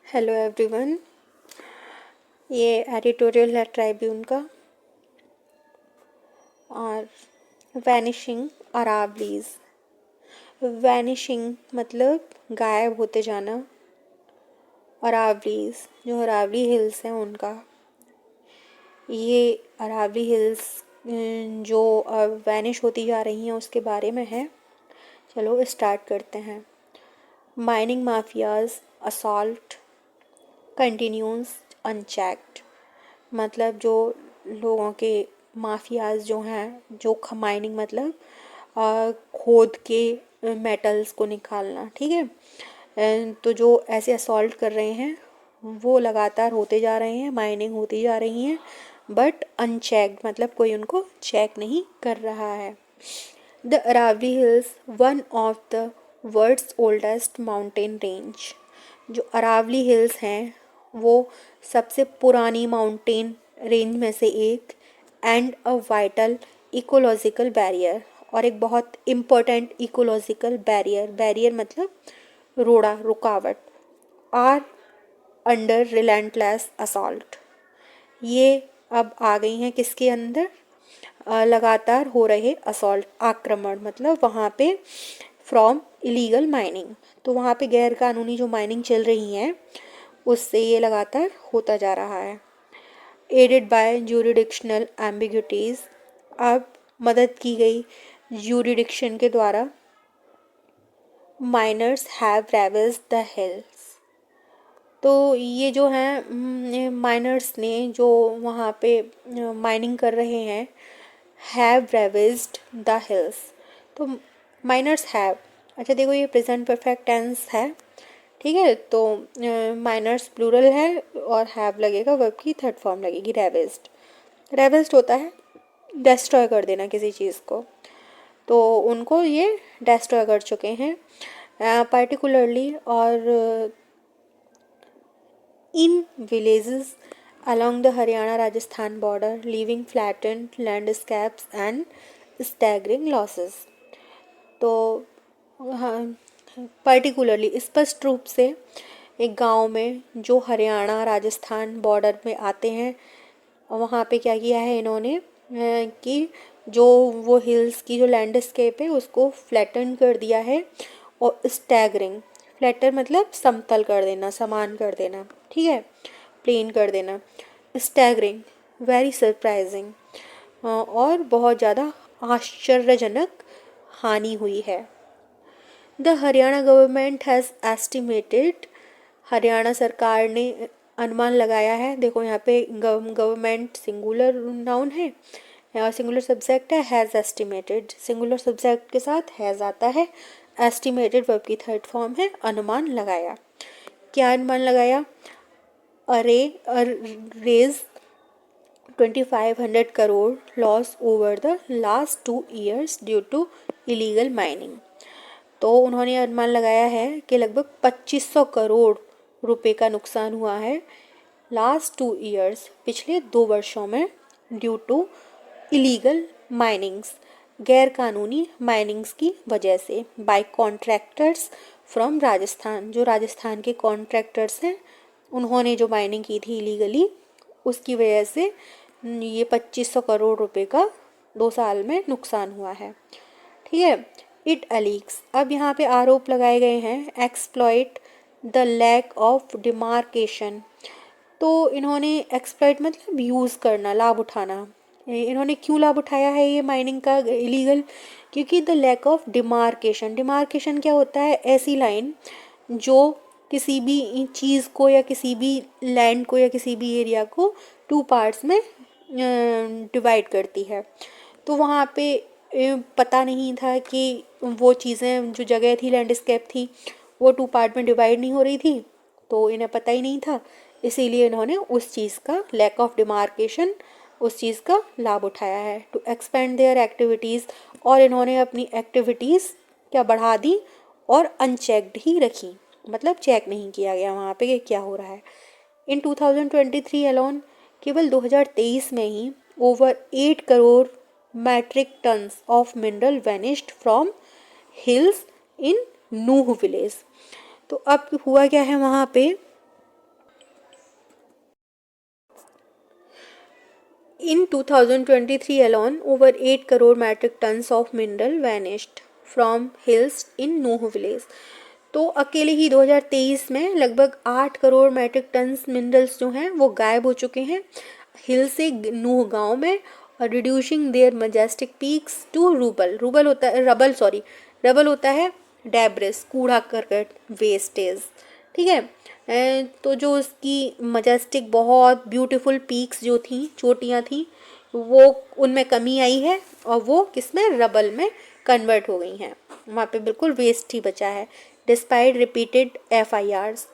Hello everyone. ये editorial है ट्राइब्यून का और वैनिशिंग अरावलीज। वैनिशिंग मतलब गायब होते जाना, अरावलीज जो अरावली हिल्स हैं उनका। ये अरावली हिल्स जो वैनिश होती जा रही हैं उसके बारे में है। चलो स्टार्ट करते हैं। Mining mafias assault continuous unchecked. मतलब जो लोगों के माफियाज जो हैं, जो माइनिंग मतलब खोद के मेटल्स को निकालना, ठीक है। तो जो ऐसे असॉल्ट कर रहे हैं वो लगातार होते जा रहे हैं, माइनिंग होती जा रही है, बट अनचेक्ड मतलब कोई उनको चेक नहीं कर रहा है। The Aravalli hills one of the world's oldest mountain range. जो अरावली हिल्स हैं वो सबसे पुरानी माउंटेन रेंज में से एक and a vital ecological barrier, और एक बहुत इम्पोर्टेंट इकोलॉजिकल बैरियर। बैरियर मतलब रोड़ा, रुकावट। Are under relentless assault. ये अब आ गई हैं किसके अंदर? लगातार हो रहे असॉल्ट, आक्रमण। मतलब वहाँ पे फ्रॉम इलीगल माइनिंग, तो वहाँ पे गैर कानूनी जो माइनिंग चल रही है उससे ये लगातार होता जा रहा है। Aided by jurisdictional ambiguities. अब मदद की गई ज्यूरिडिक्शन के द्वारा। Miners have revels the hills. तो ये जो हैं माइनर्स ने जो वहाँ पे माइनिंग कर रहे हैं, हैव रेवेस्ड द हिल्स। तो माइनर्स हैव, अच्छा देखो ये प्रेजेंट परफेक्ट टेंस है, ठीक है। तो माइनर्स प्लूरल है और हैव लगेगा, वर्ब की थर्ड फॉर्म लगेगी रेवेस्ड। रेवेस्ड होता है डेस्ट्रॉय कर देना किसी चीज़ को, तो उनको ये डेस्ट्रॉय कर चुके हैं पर्टिकुलरली। और in villages along the Haryana-Rajasthan border, leaving flattened landscapes and staggering losses. तो हाँ, पर्टिकुलरली स्पष्ट रूप से एक गांव में जो हरियाणा राजस्थान बॉर्डर में आते हैं, वहाँ पे क्या किया है इन्होंने कि जो वो हिल्स की जो लैंडस्केप है उसको फ्लैटन कर दिया है, और स्टैगरिंग, फ्लैटर मतलब समतल कर देना, समान कर देना, ठीक है, प्लेन कर देना। स्टैगरिंग वेरी सरप्राइजिंग, और बहुत ज़्यादा आश्चर्यजनक हानि हुई है। The Haryana government has estimated. Haryana सरकार ने अनुमान लगाया है। देखो यहाँ पे गवर्नमेंट सिंगुलर नाउन है और सिंगुलर सब्जेक्ट है, हैज़ एस्टिमेटेड। सिंगुलर सब्जेक्ट के साथ हैज़ आता है, एस्टिमेटेड वर्ब की थर्ड फॉर्म है, अनुमान लगाया। क्या अनुमान लगाया? अरे raise 2500 crore loss over the last 2 years due to illegal mining. तो उन्होंने अनुमान लगाया है कि लगभग 2500 करोड़ रुपए का नुकसान हुआ है लास्ट 2 years, पिछले 2 वर्षों में, ड्यू टू इलीगल माइनिंग्स, गैर कानूनी माइनिंग्स की वजह से, बाय कॉन्ट्रैक्टर्स फ्रॉम राजस्थान। जो राजस्थान के कॉन्ट्रैक्टर्स हैं उन्होंने जो माइनिंग की थी इलीगली, उसकी वजह से ये 2500 करोड़ रुपए का 2 साल में नुकसान हुआ है, ठीक है। इट अलीग्स, अब यहाँ पे आरोप लगाए गए हैं, exploit the lack of demarcation. तो इन्होंने एक्सप्लॉइट मतलब यूज़ करना, लाभ उठाना। इन्होंने क्यों लाभ उठाया है ये माइनिंग का इलीगल? क्योंकि the lack of demarcation. Demarcation क्या होता है? ऐसी लाइन जो किसी भी चीज़ को या किसी भी लैंड को या किसी भी एरिया को 2 पार्ट्स में डिवाइड करती है। तो वहाँ पे पता नहीं था कि वो चीज़ें, जो जगह थी, लैंडस्केप थी, वो 2 पार्ट में डिवाइड नहीं हो रही थी, तो इन्हें पता ही नहीं था, इसीलिए इन्होंने उस चीज़ का, लैक ऑफ डिमार्केशन, उस चीज़ का लाभ उठाया है। टू एक्सपेंड देयर एक्टिविटीज़, और इन्होंने अपनी एक्टिविटीज़ क्या बढ़ा दी और अनचेक्ड ही रखी, मतलब चेक नहीं किया गया वहाँ पे कि क्या हो रहा है। इन 2023 अलोन, केवल 2023 में ही over 8 crore metric tons of mineral vanished from hills in Nuh village. तो अब हुआ क्या है वहाँ पे In 2023 alone, over 8 crore metric tons of mineral vanished from hills in Nuh village. तो अकेले ही 2023 में लगभग 8 करोड़ मैट्रिक टन्स मिनरल्स जो हैं वो गायब हो चुके हैं हिल से नूह गांव में, और reducing their majestic peaks to rubble होता है रबल होता है डेब्रिस, कूड़ा करकट, वेस्टेज, ठीक है। तो जो उसकी मजेस्टिक बहुत ब्यूटीफुल पीक्स जो थी, चोटियाँ थी, वो उनमें कमी आई है और वो किसमें, रबल में कन्वर्ट हो गई हैं। वहाँ पे बिल्कुल वेस्ट ही बचा है डिस्पाइट रिपीटेड FIRs।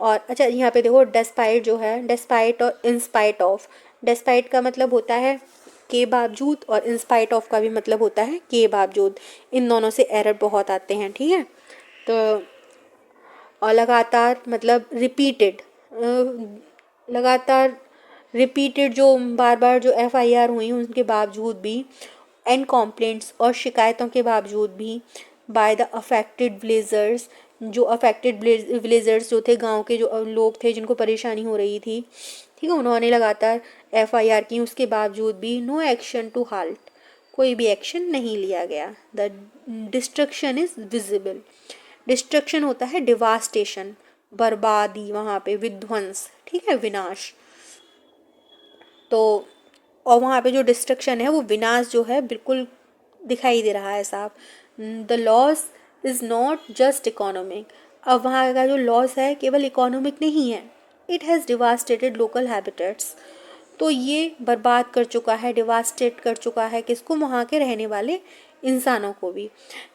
और अच्छा यहाँ पे देखो डिस्पाइट जो है, डिस्पाइट और इंस्पाइट ऑफ, डिस्पाइट का मतलब होता है के बावजूद और इंस्पाइट ऑफ का भी मतलब होता है के बावजूद। इन दोनों से एरर बहुत आते हैं, ठीक है। तो और लगातार मतलब रिपीटेड, लगातार रिपीटेड जो बार बार जो FIR हुई उनके बावजूद भी, एंड कंप्लेंट्स और शिकायतों के बावजूद भी, बाय द अफेक्टेड विलेजर्स, जो अफेक्टेड विलेजर्स जो थे, गांव के जो लोग थे जिनको परेशानी हो रही थी, ठीक है, उन्होंने लगातार FIR की, उसके बावजूद भी नो एक्शन टू हाल्ट, कोई भी एक्शन नहीं लिया गया। The destruction is visible, destruction होता है डिवास्टेशन, बर्बादी, वहाँ पे विध्वंस, ठीक है, विनाश। तो और वहाँ पे जो डिस्ट्रक्शन है वो विनाश जो है बिल्कुल दिखाई दे रहा है साफ। The loss is not just economic, अब वहाँ का जो लॉस है केवल इकोनॉमिक नहीं है, it has devastated local habitats, तो ये बर्बाद कर चुका है, डिवास्टेट कर चुका है किसको, वहाँ के रहने वाले इंसानों को भी।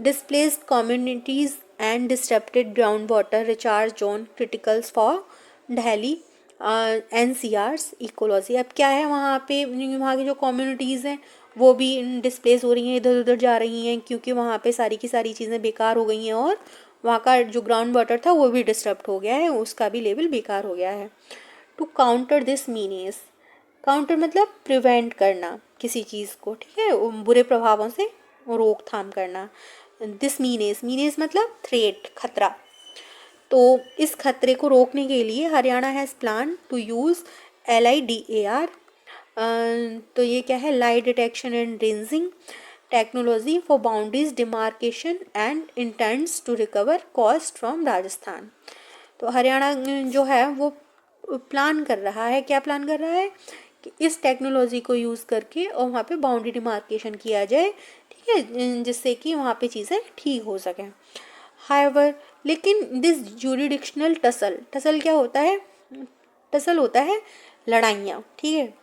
Displaced communities and disturbed ground water recharge zone criticals for Delhi NCR's ecology. अब क्या है, वहाँ पे वहाँ की जो कम्युनिटीज़ हैं वो भी डिस्प्लेस हो रही हैं, इधर उधर जा रही हैं, क्योंकि वहाँ पे सारी की सारी चीज़ें बेकार हो गई हैं और वहाँ का जो ग्राउंड वाटर था वो भी डिस्टर्ब हो गया है, उसका भी लेवल बेकार हो गया है। To counter this meaning, counter मतलब प्रिवेंट करना किसी चीज़ को, ठीक है, बुरे प्रभावों से रोकथाम करना। दिस मीनेस मतलब थ्रेट, खतरा। तो इस खतरे को रोकने के लिए Haryana has plan to use LIDAR, तो ये क्या है, light detection and ranging technology for boundaries demarcation and intents to recover cost from Rajasthan. तो हरियाणा जो है वो प्लान कर रहा है, क्या प्लान कर रहा है कि इस टेक्नोलॉजी को यूज़ करके और वहाँ पे बाउंड्री डिमार्केशन किया जाए, ठीक है, जिससे कि वहाँ पे चीज़ें ठीक हो सकें। हाइवर, लेकिन दिस जुरिडिक्शनल टसल क्या होता है, टसल होता है लड़ाइयाँ, ठीक है।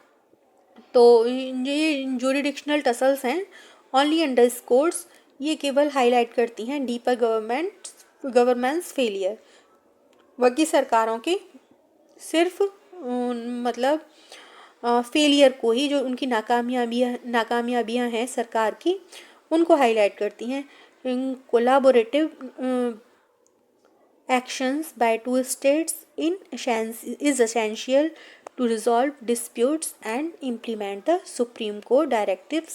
तो ये जुरिडिक्शनल टसल्स हैं, ओनली अंडरस्कोर्स, ये केवल हाईलाइट करती हैं डीपर गवर्नेंस फेलियर, बाकी सरकारों के सिर्फ मतलब फेलियर को ही, जो उनकी नाकामयाबियाँ हैं सरकार की, उनको हाईलाइट करती हैं। Collaborative actions by two states is essential to resolve disputes and implement the Supreme Court directives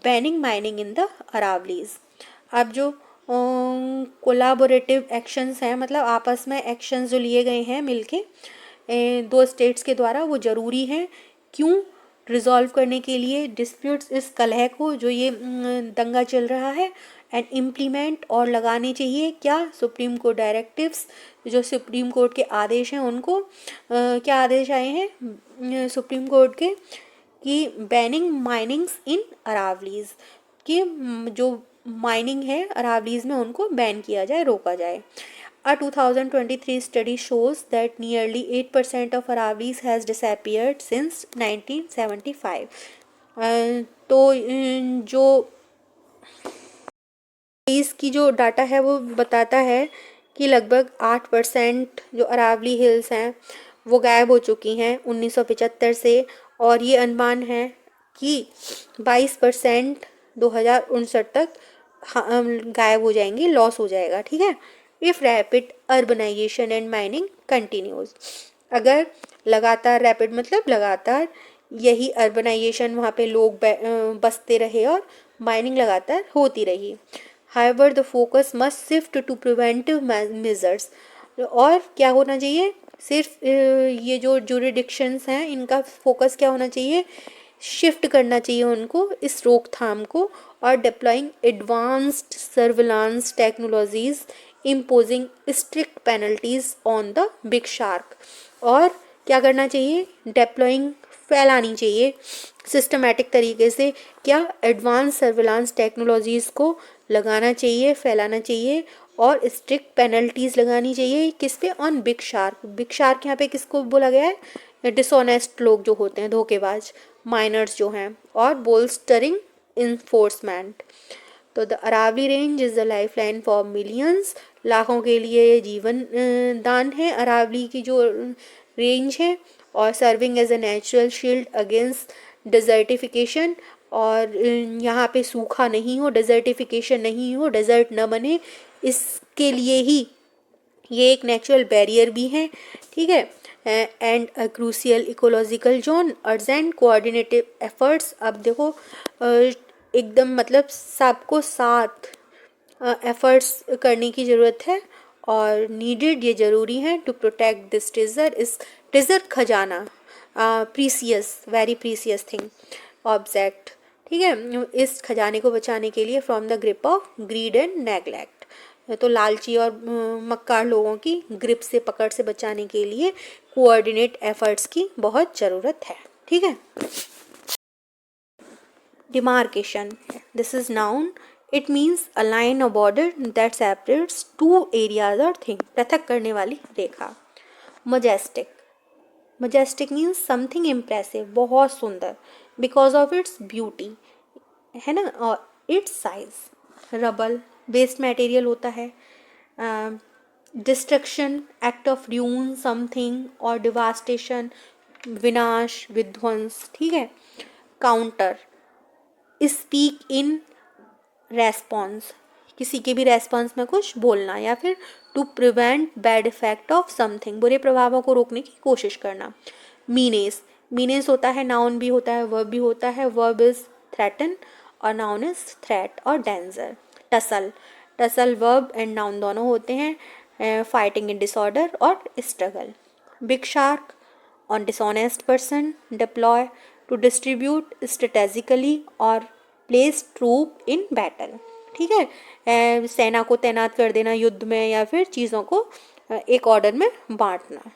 banning mining in the Aravallis। अब जो कोलाबोरेटिव एक्शंस हैं, मतलब आपस में एक्शंस जो लिए गए हैं मिलके दो स्टेट्स के द्वारा, वो ज़रूरी हैं, क्यों, रिजॉल्व करने के लिए डिस्प्यूट्स, इस कलह को, जो ये दंगा चल रहा है, एंड इम्प्लीमेंट, और लगाने चाहिए क्या, सुप्रीम कोर्ट डायरेक्टिव्स, जो सुप्रीम कोर्ट के आदेश हैं उनको, क्या आदेश आए हैं सुप्रीम कोर्ट के, कि बैनिंग माइनिंग्स इन अरावलीज, कि जो माइनिंग है अरावलीज में उनको बैन किया जाए, रोका जाए। A 2023 study shows that nearly 8% of Aravallis has disappeared since 1975। तो जो इसकी जो डाटा है वो बताता है कि लगभग 8% जो अरावली हिल्स हैं वो गायब हो चुकी हैं 1975 से, और ये अनुमान है कि 22% 2059 तक गायब हो जाएंगी, लॉस हो जाएगा, ठीक है। If rapid urbanisation and mining continues, अगर लगातार, रैपिड मतलब लगातार, यही अर्बनाइजेशन, वहाँ पे लोग बसते रहे और माइनिंग लगातार होती रही। However the focus must shift to preventive measures, और क्या होना चाहिए, सिर्फ ये जो जुरिडिक्शंस हैं इनका फोकस क्या होना चाहिए, शिफ्ट करना चाहिए उनको इस रोकथाम को, और deploying advanced surveillance technologies imposing strict penalties on the big shark. और क्या करना चाहिए, डिप्लॉइंग फैलानी चाहिए सिस्टमेटिक तरीके से, क्या एडवांस सर्विलांस टेक्नोलॉजीज़ को लगाना चाहिए, फैलाना चाहिए, और स्ट्रिक्ट पेनल्टीज़ लगानी चाहिए किस पे, on big shark. Big shark यहाँ पे किसको बोला गया है, डिसऑनेस्ट लोग जो होते हैं, धोखेबाज, माइनर्स जो हैं, और बोल्स्टरिंग इन्फोर्समेंट। तो the Aravalli range is the life line for millions, लाखों के लिए जीवन दान है अरावली की जो रेंज है, और serving as a natural shield against desertification, और यहाँ पे सूखा नहीं हो, डिजर्टिफिकेशन नहीं हो, डेजर्ट न बने, इसके लिए ही ये एक नेचुरल बैरियर भी है, ठीक है। And a crucial ecological zone, urgent coordinative efforts. अब देखो एकदम मतलब सबको साथ एफर्ट्स करने की ज़रूरत है, और नीडेड ये ज़रूरी है टू प्रोटेक्ट दिस ट्रेजर, इस ट्रेजर खजाना, precious very precious thing object, ठीक है, इस खजाने को बचाने के लिए from the grip of grid and neglect. तो लालची और मक्कार लोगों की ग्रिप से, पकड़ से बचाने के लिए कोऑर्डिनेट एफर्ट्स की बहुत ज़रूरत है, ठीक है। Demarcation, this is noun, it means a line of border that separates two areas और थिंग, पृथक करने वाली रेखा। Majestic, majestic means something impressive, बहुत सुंदर, बिकॉज ऑफ इट्स ब्यूटी, है ना, और its size. Rubble, waste material होता है। Destruction, act of ruin something, और डिवास्टेशन, विनाश, विध्वंस, ठीक है। काउंटर, स्पीक इन रेस्पॉन्स, किसी के भी रेस्पॉन्स में कुछ बोलना, या फिर to prevent bad effect of something, बुरे प्रभावों को रोकने की कोशिश करना। मीनेस, मीनेस होता है नाउन भी होता है, वर्ब भी होता है। वर्ब इज थ्रेटन और नाउन इज थ्रेट और danger. Tussle, tussle verb and noun दोनों होते हैं, फाइटिंग इन डिसऑर्डर और struggle. Big shark, on dishonest person, deploy, to distribute strategically और प्लेस ट्रूप इन बैटल, ठीक है, सेना को तैनात कर देना युद्ध में, या फिर चीज़ों को एक ऑर्डर में बांटना।